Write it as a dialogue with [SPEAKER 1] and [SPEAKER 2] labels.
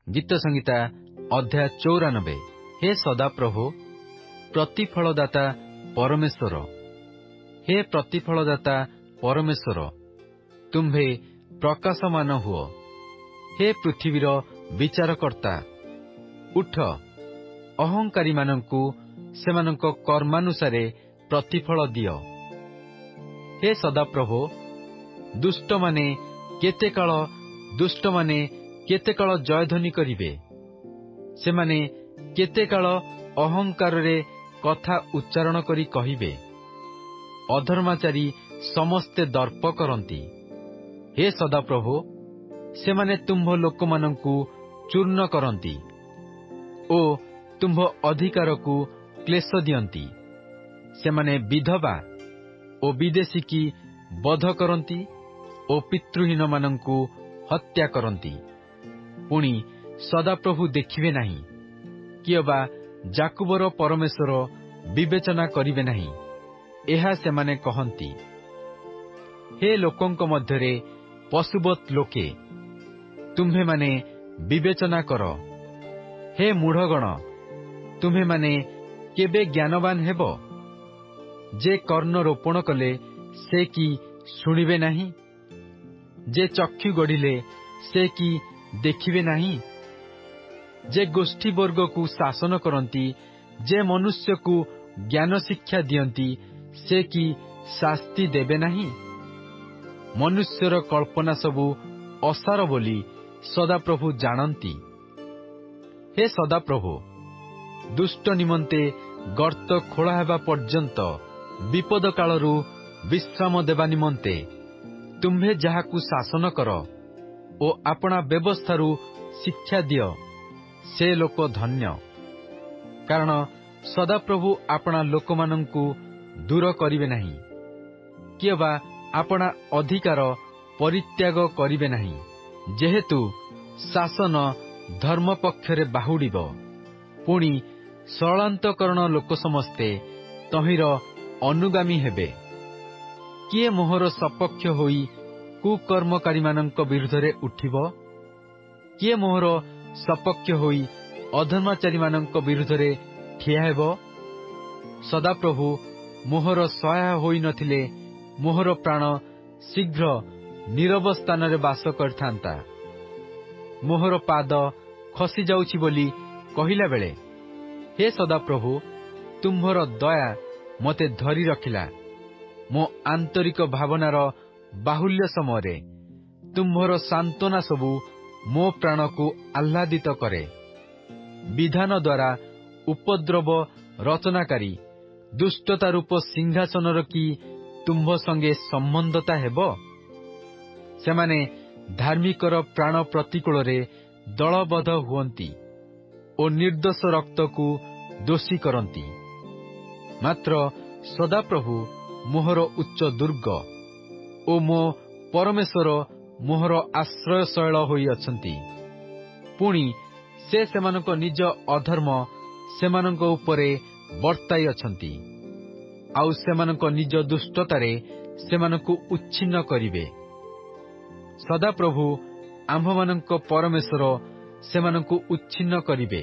[SPEAKER 1] गीत संहिता अध्याय 94। हे सदाप्रभु प्रतिफलदाता परमेश्वर, हे प्रतिफलदाता परमेश्वर, तुम्भे प्रकाशमान हुओ। हे पृथ्वीर विचारकर्ता, उठ, अहंकारी मानंकु सेमानंक कर्मानुसारे प्रतिफल दियो। हे सदाप्रभु दुष्ट माने केते काल जयध्वनि करिवे, सेमाने केते काल अहंकार रे कथा उच्चारण करी कहिबे। अधर्माचारी समस्ते दर्प करंती। हे सदाप्रभु सेमाने तुम्भ लोकमानंकु चूर्ण करंती ओ तुम्भ अधिकारकु क्लेश दियंती। सेमाने विधवा ओ विदेशी की बध करंती ओ पितृहीन मानंकु हत्या करंती। पुणी सदाप्रभु देखिबे नाही, कियबा जाकुबर परमेश्वर विवेचना करिबे नाही, एहा सेमाने कहंती। हे लोकंक मध्यरे पशुवत लोके, तुम्भे माने विवेचना कर। हे मूढ़गण, तुम्भे माने केबे ज्ञानवान हेब? जे कर्ण रोपण कले से कि शुणिबे नाही? जे चक्षु गढ़िले से कि देखिबे नाही? जे गोष्ठी वर्ग को शासन करंती, जे मनुष्य को ज्ञान शिक्षा दियंती, से कि शास्ति देबे नाही? मनुष्यर कल्पना सबु असार बोली सदाप्रभु जानती। हे सदाप्रभु दुष्ट निमंते गर्त खोला हेबा पर्यंत विपद कालरू विश्राम देवा निमंते तुम्भे जाहाकु शासन कर ओ अपना व्यवस्थारू शिक्षा दियो, से लोक धन्य। कारण सदाप्रभु अपना लोकमानंकु दूर करिवे नाही, कियबा अपना अधिकार परित्याग करिवे नाही। जेहेतु शासन धर्म पक्षरे बाहुडिब, पुणी सरलांतकरण लोक समस्ते तहिर अनुगामी हेबे। किए मोहर सपक्ष होई कुकर्मकारी मानंक विरुद्धरे उठिब? किए मोहर सपक्ष होई अधर्माचारी मानंक विरुद्धरे ठिया हेब? सदाप्रभु मोहर सहाय होई नथिले मोहर प्राण शीघ्र नीरव स्थान रे बास करथांता। मोहर पाद खसी जाउछि बोली कहिला बेले, हे सदाप्रभु तुम्भर दया मते धरी रखिला। मो आंतरिक भावनार बाहुल्य समयरे तुम्भर सांत्वना सबु मो प्राण को आह्लादित करे। विधान द्वारा उपद्रव रचनाकारी दुष्टता रूप सिंहासनर की तुम्भ संगे संबंधता हेब? सेमाने धार्मिकर प्राण प्रतिकूल रे दलबद्ध हुअंती ओ निर्दोष रक्त को दोषी करंती। मात्र सदाप्रभु मोहर उच्च दुर्ग ओ मो परमेश्वर मोहर आश्रयशैल होई अछंती। पुणी से सेमानक निज अधर्म सेमानक उपरे वर्ताई अछंती, आउ सेमानक निज दुष्टतारे सेमानकु उच्छिन्न करिवे। सदाप्रभु आम्भमानक परमेश्वर सेमानकु उच्छिन्न करिवे।